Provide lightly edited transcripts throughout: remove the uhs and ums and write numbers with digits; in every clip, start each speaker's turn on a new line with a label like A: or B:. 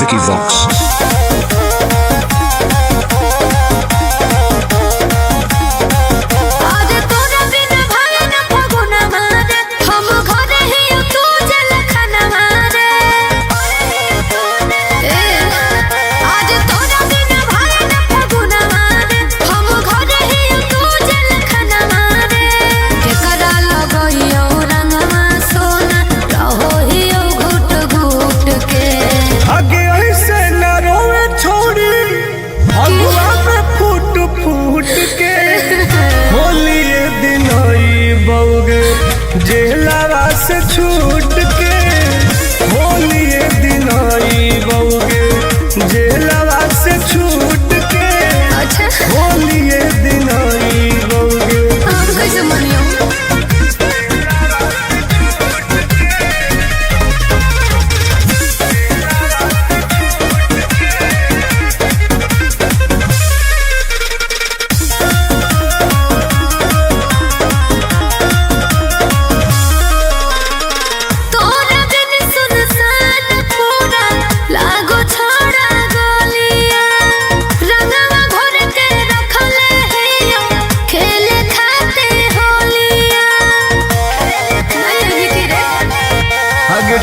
A: Vicky Vox.
B: जेलवा से छूट के होलिए दिन आई बउगे जेलवा से छूट के
C: अच्छा
B: होलिए दिन आई बउगे
C: हम कैसे मनियो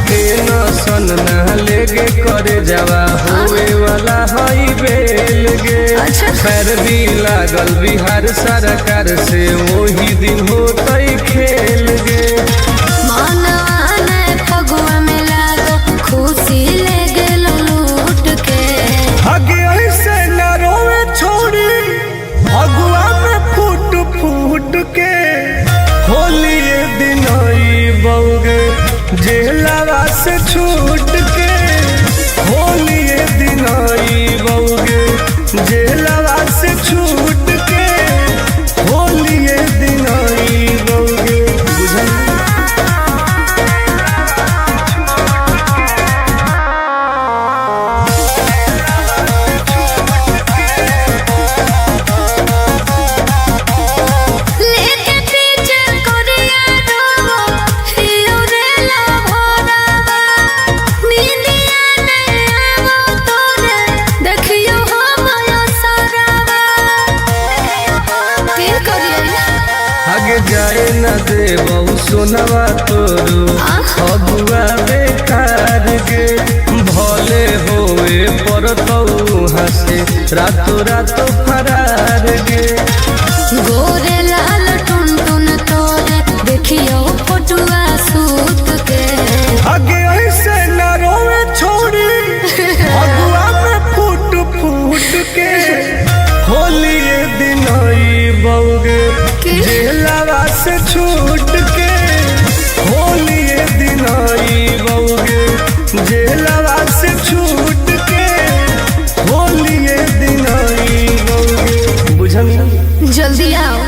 B: टेंशन न लेगे करे जवा होए वाला हई बेल गे खैर भी लागल बिहार सरकार से वही दिन होतई खेल गे
C: फगुआ में लागो खुशी ले गेल लूट के
B: आगे ऐसे न रोवे छोड़ी फगुआ में फूट फूट के होली दिन आई बउगे जेलवा से छूट के होली दिन आई बउगे जेलवा से छूट के होली दिन आई बउगे बुझल आगे जाए न दे बहु सोनवा तोरू फगुआ बेकार गे भले होए पर हंसे रातो रातो फरार गे
C: गोरे लाल टुन टुन तोरे देखियो फोटुआ सूत के
B: आगे ऐसे न रोवे छोड़ी फगुआ में फूट फूट के होली दिन आई बउगे जेलवा से छूट के होली दिन आई बउगे जेलवा से छूट के होली दिन आई बउगे बुझल
C: जल्दी आओ।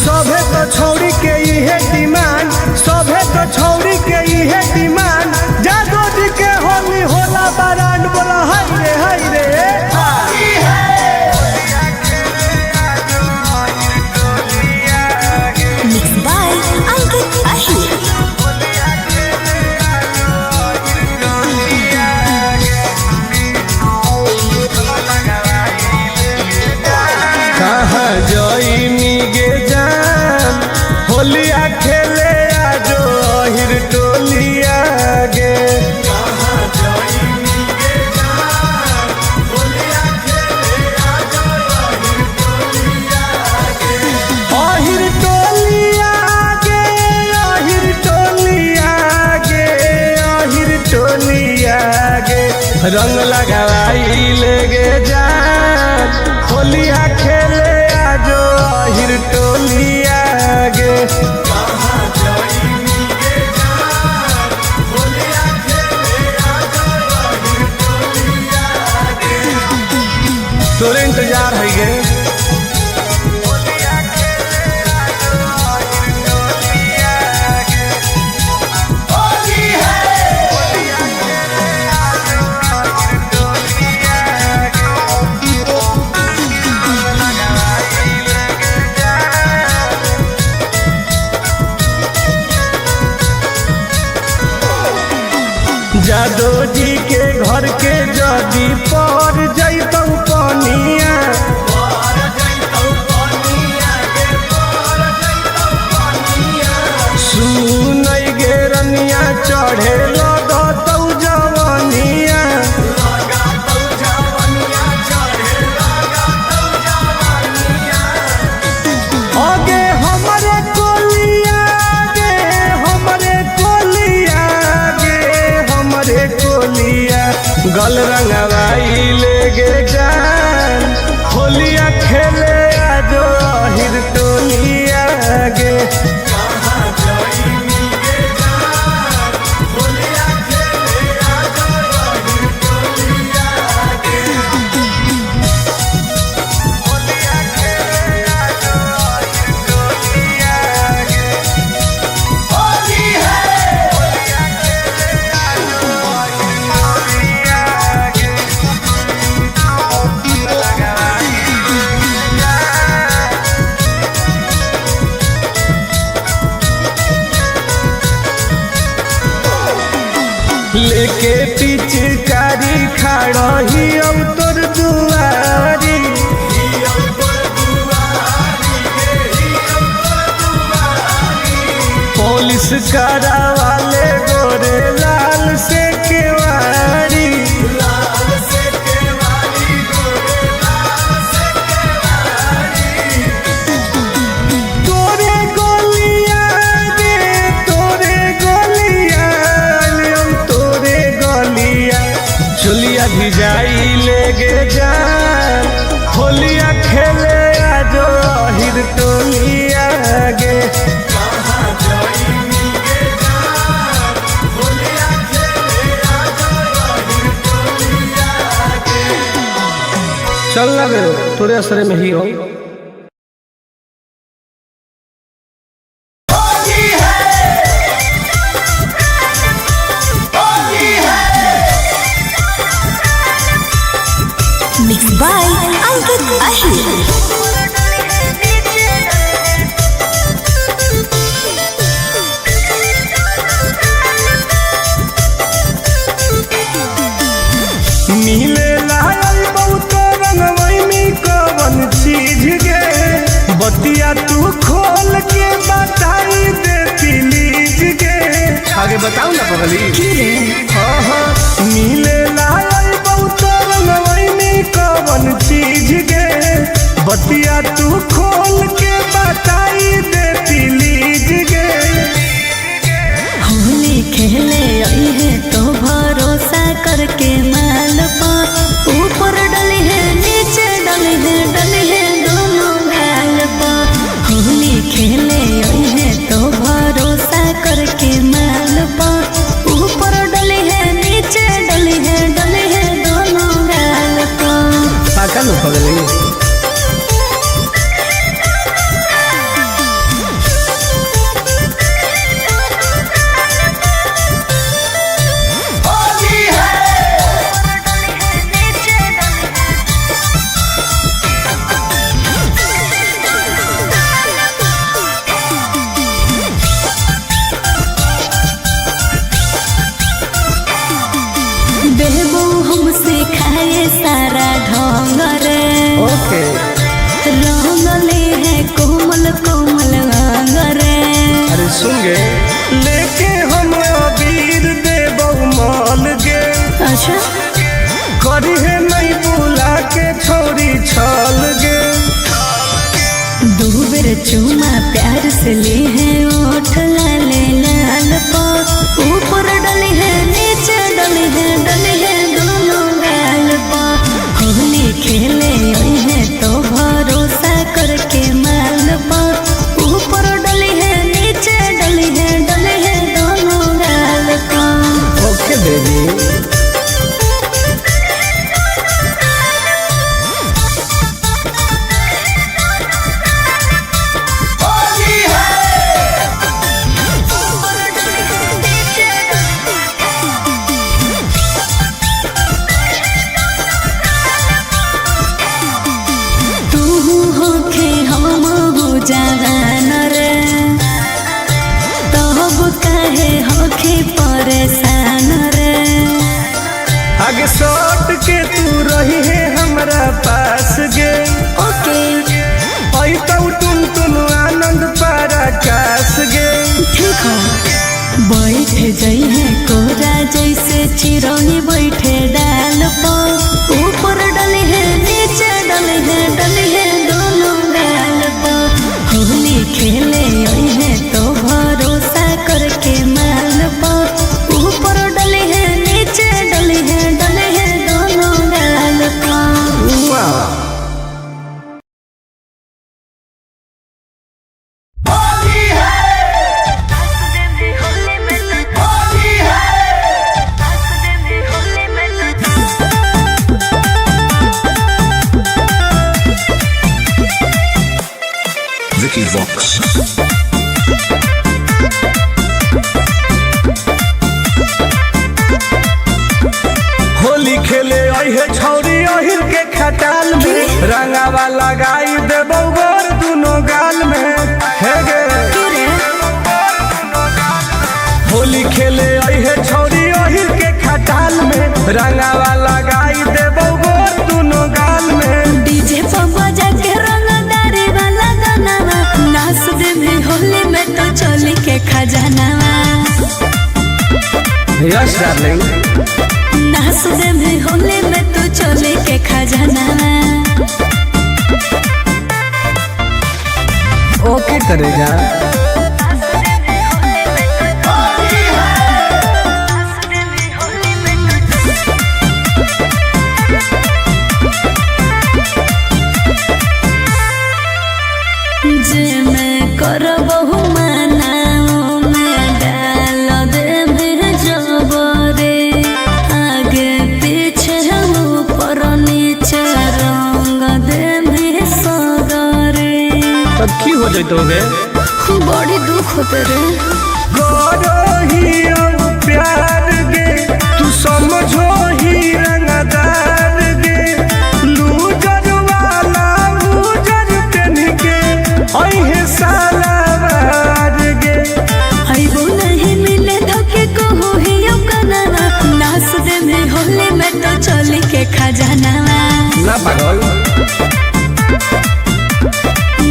B: सभे तो छौड़ी के इहे डिमांड, सभे तो छौड़ी के इहे डिमांड। जादो जी के होली होला बारांड, बोला हाय रे हाय रे।
C: Mixed by Ankit Ahir.
B: कहाँ जइनी गे जान, होलिया खेले आजो अहिर टोलिया गे। अहिर टोलिया गे, अहिर टोलिया गे, अहिर टोलिया गे। रंग लगाई ले गे जान, होलिया खेले आजो अहिर टोलिया गे। तोरे इंतजार है गे। जादो जी के घर के जदी पर जैतौ पनिया, सुनै गे रनिया चढ़े लगतौ जवनिया। आगे हमरे कोलिया गे, हमरे कोलिया गे, हमरे कोलिया। गल रंगवाई ले गे जान, होलिया खेले आजो अहिर टोलिया गे। लेके पिचकारी खड़ा ही अब तोर दुआरी, पुलिस करा वाले गोरे लाल से केवारी। तोरे गोलिया गे, तोरे गोलिया, तोरे गोलिया। चुलिया भिजाई ले गे जान, होलिया खेले आजो अहिर टोलिया गे। चल लगे तोरे असरे में ही हो।
C: Mixed by Ankit Ahir.
B: मिले लायल बहुत रंगवैनी कवन चीज गे, बतिया तू खोल के बताई दे प्लीज गे। आगे बताऊ ना पगली। हाँ मिले लायल बहुत रंगवैनी कवन चीज गे, बतिया तू खोल के बताई दे प्लीज गे।
C: होली खेले आई है तो भरोसा करके माल पा, ऊपर डली है नीचे डली है दोनों गाल पा। होली खेले आई है तो भरोसा करके माल पा, ऊपर डली है नीचे डली है परेशान रे।
B: आगे सट के तू रही है हमरा पास गे।
C: ओके
B: आई तो टुन टुन आनंद पराकाश गे।
C: ठीक है बैठ जाई है कोरा जैसे चिरौनी बैठे डाल पर। ऊपर डले है नीचे डले है दोनों गाल पर। होली खेले आई है तो भरोसा करके माल पर। ऊपर डले है नीचे डले है दोनों गाल पर।
B: वाह
A: Vicky Vox.
B: होली खेले अहे छौरी अहिर के खटाल में। रंगावा लगाई देबो गोर दुनो गाल में। हे गे होली खेले अहे छौरी अहिर के खटाल में। रंगावा लगाई देबो गोर दुनो गाल में।
C: डीजे पर बजा के रंगदारी वाला गाना नाच दे भी होली में तो चोली के खजानावा।
B: यस डार्लिंग
C: नाच दे भी होली में तो चोली के खजानावा।
B: ओके करे जा।
C: जे मैं करबहु मनाओ में डाल दे भी जबरे। आगे पीछे ऊपर नीचे रंग दे भी सगरे।
B: तब की हो जैतो गे।
C: बड़ी दुख होते रे।
B: गोरो ही प्यार गे तू समझो ही रंगदार गे। लूजर वाला लूजर पेन के अहे सालावार गे।
C: आइबो नहीं मिले धोखे को हो ही गाना। नाच दे में होली में तो चोली के खजानावा।
B: ना पागल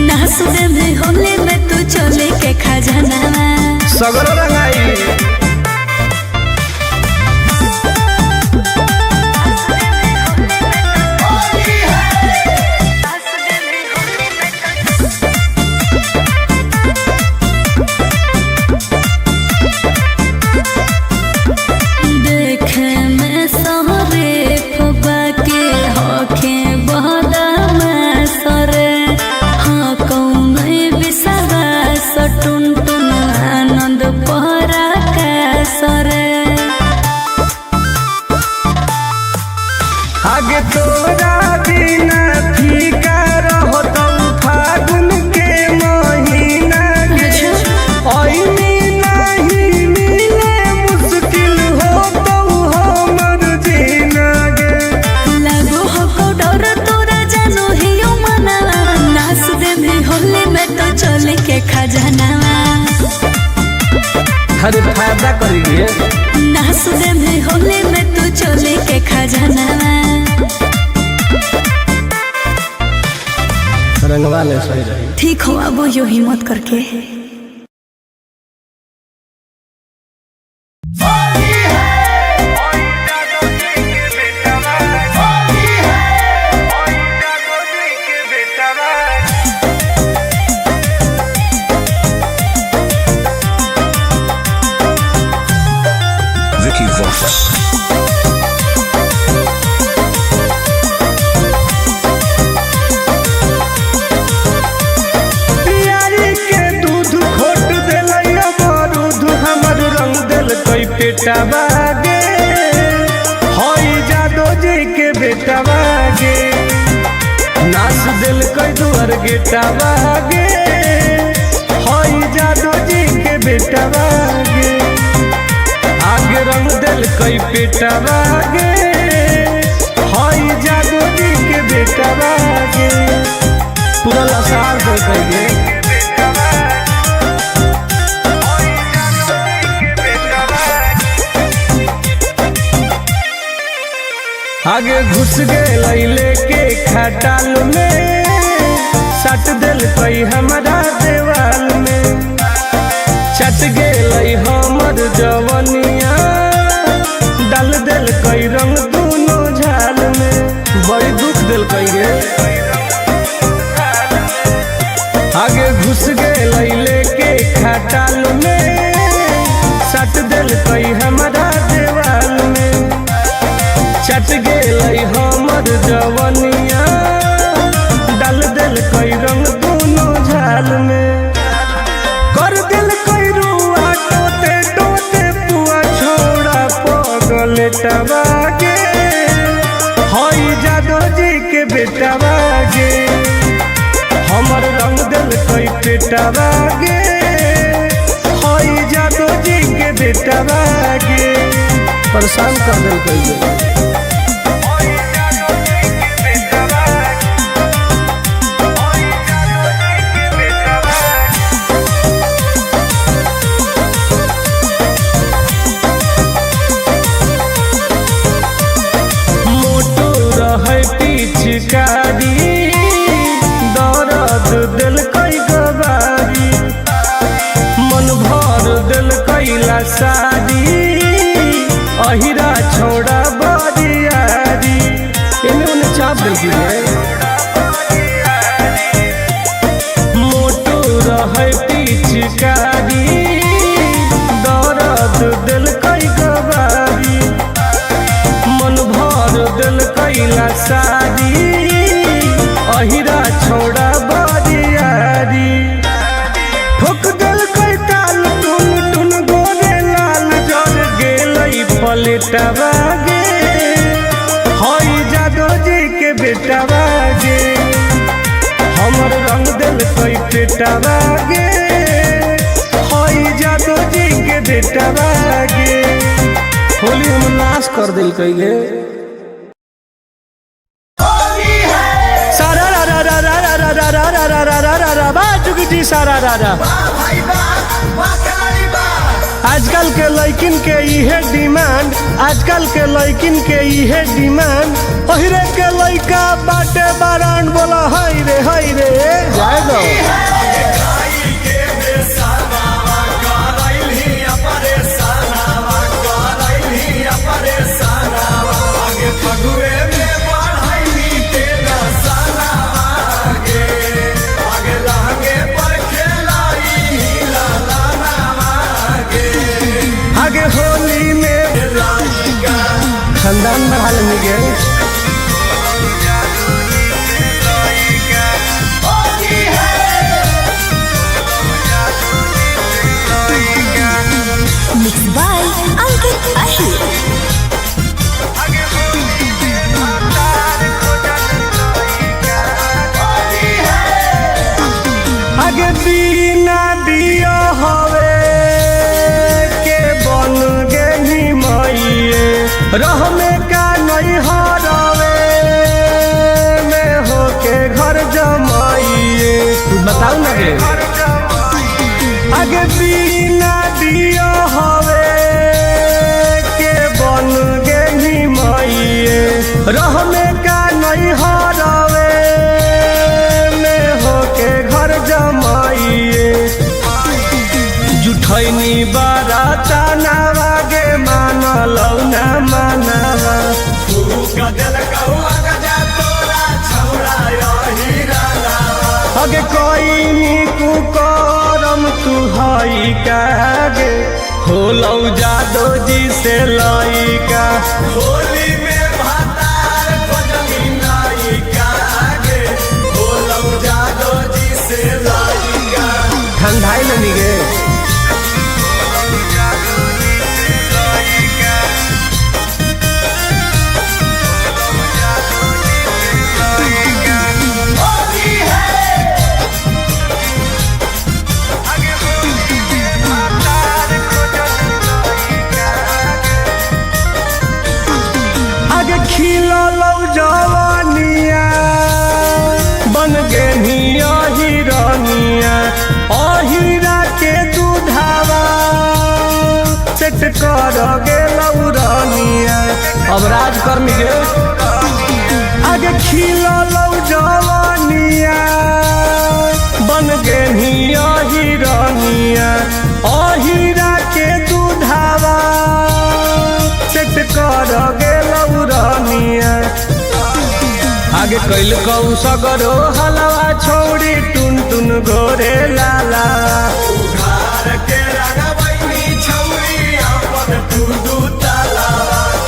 C: नाच दे में होली में तो चोली के खजानावा।
B: सगरो रंगाई
C: देखे में सहरे फबा के होखे बहदा में सरे। हाँ कौन बिसरा सटुन टुन आनंद पहरा का सरे।
B: आगे तोरा बिना फीका रहो तो फागुन के महीना गे। ओइनी नहीं मिले मुश्किल हो तो हमर जीना गे।
C: लागो हो डर तोरा जानो ही मनावा। नाच दे भी होली में तो चोली के खजानावा।
B: अरे फायदा करिए।
C: नाच दे भी होली में तो चोली के खजानावा।
B: रंगवा ले सही रही।
C: ठीक हो अब यो हिम्मत करके।
A: Vicky Vox.
B: बेटा बागे होई जादो जी के बेटा बागे। नाच दिल कोई दुआर गेटा बागे होई जादो जी के बेटा बागे। आगे रंग दिल कोई बेटा बागे होई जादो जी के बेटा बागे। पूरा लसार दे कहिए आगे घुस गए लेके खटाल में, सट दिल कई हमारा देवाल में, चट गए हमर जवनिया, डाल दिल कई रंग दोनों झाल में, बड़ी दुख दिल कई गे। आगे घुस गए लेके खटाल में, सट दिल कई हमारा देवाल में, चट गए हमर जवनिया, डाल दिल कई रंग दोनों झाल में, कर दिल कई रुआ टोते टोते पुआ छोड़ा पगल टबागे, हई जादो जी के बेटा बागे, हमर रंग दिल कई पेटा बागे, हई जादो जी के बेटा बागे, परेशान कर दिल कई। पिचकारी दर्द दिल कई गवारी, मन भर दिल कैला सारी, अहिरा छोड़ा बरियारी, इन्हें उन्हें चाप दिल की मोटो रहे पिचकारी दर्द दिल कई गवारी, मन भर दिल कैला सारी, अहिरा छोड़ा बरियारी, ठोक दिल कई ताल टुन टुन गोरे लाल, जर गेलई पलेटा बागे, हई जादो जी के बेटा बागे, हमर रंग दिल कई पेटा बागे, हई जादो जी के बेटा बागे, होली हम नाश कर दिल कई गे। आजकल के लड़किन के इहे डिमांड, आजकल के लड़किन के इहे डिमांड, ओहिरे के लड़का बाटे बारान, बोला हाय रे जाए दो। आगे होली में खानदान बढ़ा लेंगे,
C: मिक्स बाय अंकित अहिर।
B: आगे बिना दिया हवे के बन गे मइए, रह में का नहीं हरावे में होके घर जमाइए, बताओ ना गे। आगे बिना दिया हवे के बन गे मइए, रह में का नहीं हरावे में होके घर जमाइए, जुठैनी बाराता नावा गे, मानलौ ना मानवा, अगे कोई नीकू करम तू हई कागे, होलौ जादो जी से लइका, होली में भातार खोजनी नाई कागे, होलौ जादो जी से लइका, ठंडाई लेनी गे। खिलौ जवानिया बन गे हिरनिया, अहिरा के दूधावा सेट कर गे लौरनिया, अब राज कर मिगे। खिलल जवानिया बन गे हिरनिया अहिरा के दूधावा सेट कर गेलौ रनिया आगे कैल कौ सगरो हलवा छोड़ी टुन टुन गोरे लाला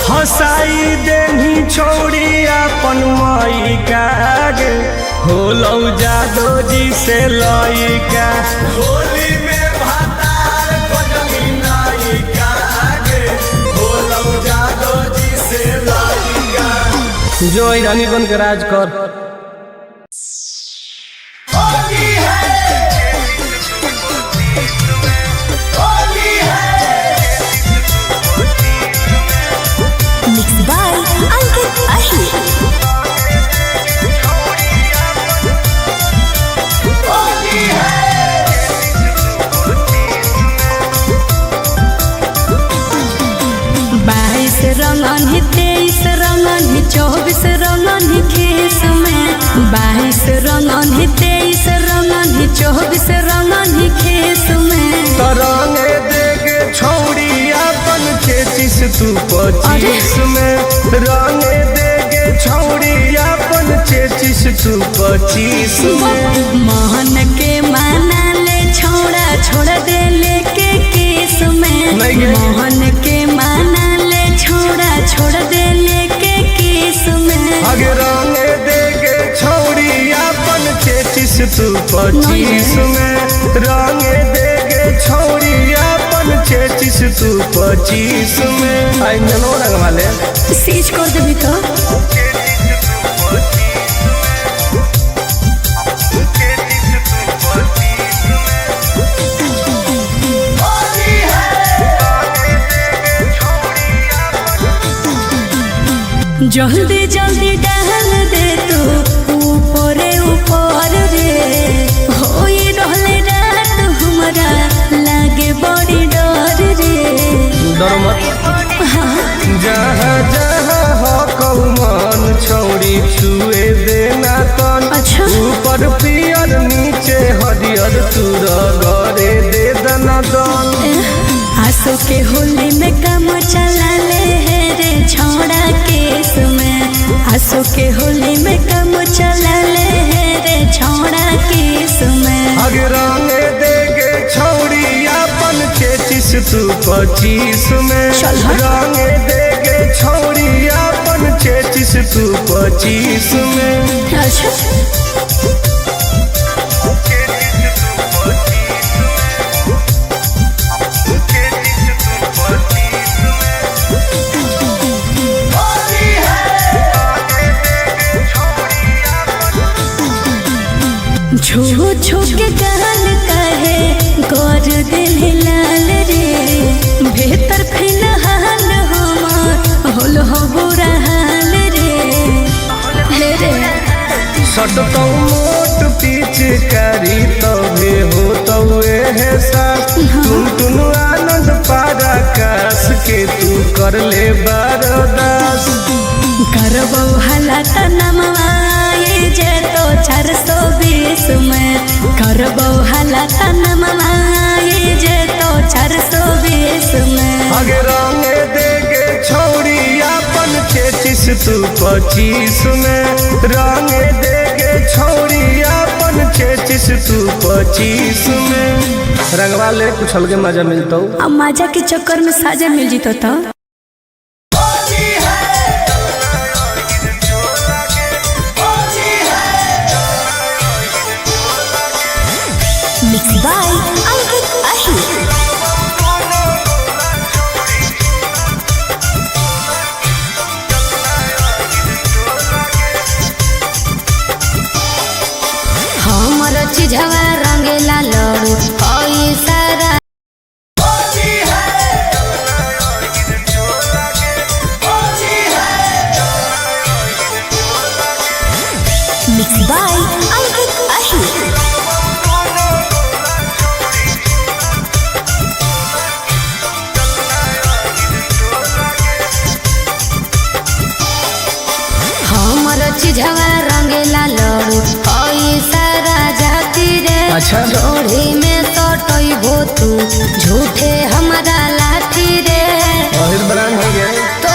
B: हसाई देनी छोड़ी अपन मई कागे होलौ जादो जी से लइका होली में भातार खोजली नाई कागे होलौ जादो जी से लइका जो रानी बन के राज कर
C: रंगन 23 रंगन 24 रंगन खेस में 22 रंगन 23 रंगन 24 रंगन खेस में
B: तरंगे देगे छौड़ी अपन 26 तू 25 में रंगे देगे छौड़ी अपन 26 तू 25 में
C: मोहन के माना ले छोड़ा छोड़ दे लेके केस में मोहन के माना छोड़ा छोड़ दे लेके केस में
B: आगे रंगे देगे छौड़ी अपन 26 तू 25 में रंगे देगे छौड़ी अपन 26 तू 25 में आई ननो रंग वाले
C: सीज कर देबी तो जल्दी जल्दी डाल दे तू ऊपरे ऊपर रे होई रहले रात हमरा लागे बड़ी डर रे
B: डर मत जहाँ जहाँ हो कौन छौड़ी छुए देना तन ऊपर पियर नीचे हरियर तूर गरे दे दना दन
C: आंसू के होली में काम चला ले रे छोड़ा केस में आंसू के होली में काम चला ले रे छोड़ा केस में
B: आगे रंगे देगे छौड़ी अपन 26 तू 25 में रंगे देगे छौड़ी अपन 26 तू 25 में
C: अच्छा छू छू के गाल कहे गौर दिल लाल रे बेहतर फिलहाल हमार होल हो बुरा हाल रे रे
B: सटतौ मोट पीछ करी तबे हो तवे है सास तुम तुम आनंद पारा कास के तू कर ले बरदास
C: करबो हालात नमवाए जे तो 420 में करबो हालात नमवाए जे तो 420 में
B: आगे रंगे देगे छौड़ी अपन 26 तू 25 में रंगे देगे छौड़ी अपन 26 तू 25 में रंगवा ले कुछ अलगे मजा मिलता
C: अब मजा के चक्कर में साजा मिल जीतो तो झवा रंगेला लड़ू सारा मिक्स बाय अंकित अही
B: अच्छा
C: जोड़ी में सटई भो तू झूठे हमारा लाठी रे
B: आहिर बरान हो गया
C: तो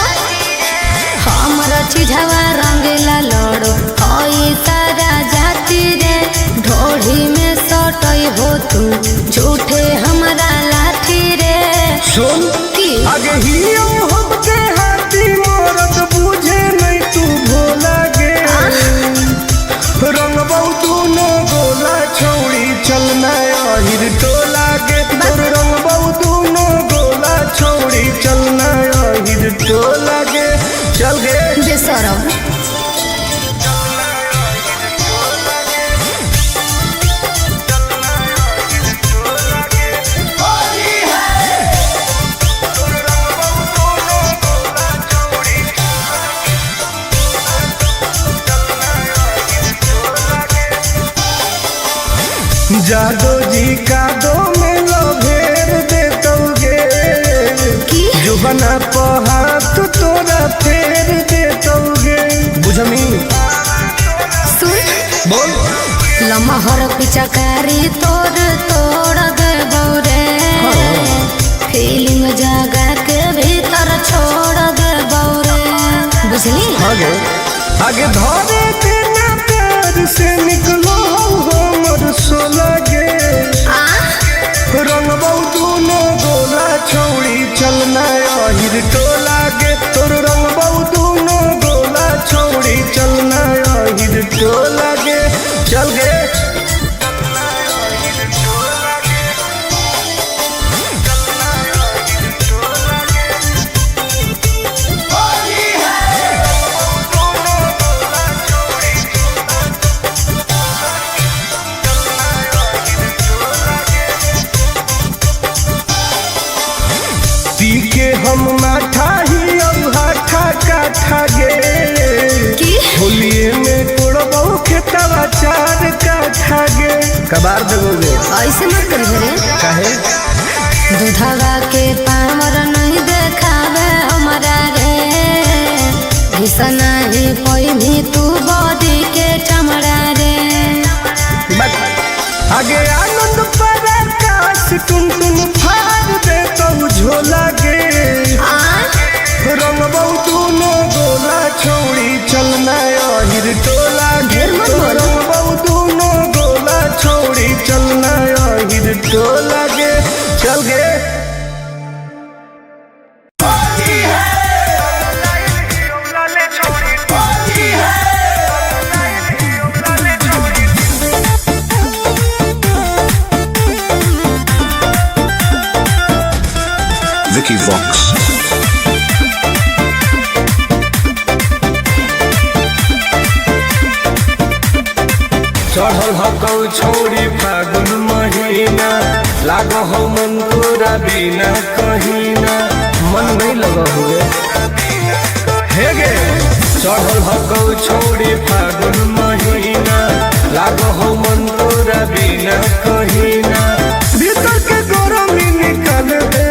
C: हमरा चिझवा रंगीला लड़ो हई सारा जाति रे ढोड़ी में सटई भो तू झूठे हमारा लाठी रे
B: सुन
C: की
B: आगे ही हमके हाथी मोरत बुझे नहीं तू भोला गे रंग बहु न गोला छौड़ी चलना आहिर टोला गे तोर रंग बहु न गोला छौड़ी चलना आहिर टोला गे चल गे
C: बेसरम
B: जादो जी का दो में लो भेर दे दोगे जो बना हाथ तोरा फेर दे दोगे बुझमी
C: सुन
B: बोल
C: लमहर पिचकारी तोड़ तोड़ दे बौरे फीलिंग जगा के भीतर छोड़ दे बौरे बुझली
B: आगे आगे धरे देना प्यार से निकलो हमर सोला गे रंग बहु न गोला छौड़ी चलना आहिर टोला गे तोर रंग बहु न गोला छौड़ी चलना आहिर टोला गे चल गे पी के हम माठा ही हाठा काठा गे
C: की
B: होलिए में तोड़बो खेतवा चार काठा गे कबार देबोगे
C: ऐसे मत करी रे
B: काहे
C: दूधवा के पामर नहीं देखावे हमारा रे घिसना ही पहिनी तू बॉडी के चमड़ा रे
B: बस आगे आनंद पर आकाश टुन टुन फाड़ दे तो झोला गे रंग बहु न गोला छौड़ी चलना आहिर टोला गे
C: ढेर मत बोल।
B: रंग बहु न गोला छौड़ी चलना आहिर टोला गे चल गे
A: Vicky Vox.
B: चढ़ल हकौ छोड़ी फागुन महीना लागो हो मन तोरा बिना कहीना मन नहीं लगा हुए हे गे चढ़ल हकौ छोड़ी फागुन महीना लागो हो मन तोरा बिना कहीना भीतर के गरमी निकाल दे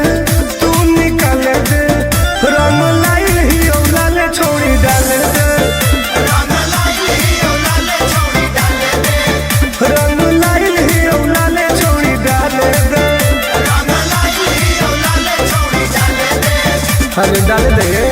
B: तू निकाल दे रंग लाइल ही औलाले छोड़ी डाल दे रंग लाइल ही औलाले छोड़ी डाल दे अरे डाल दे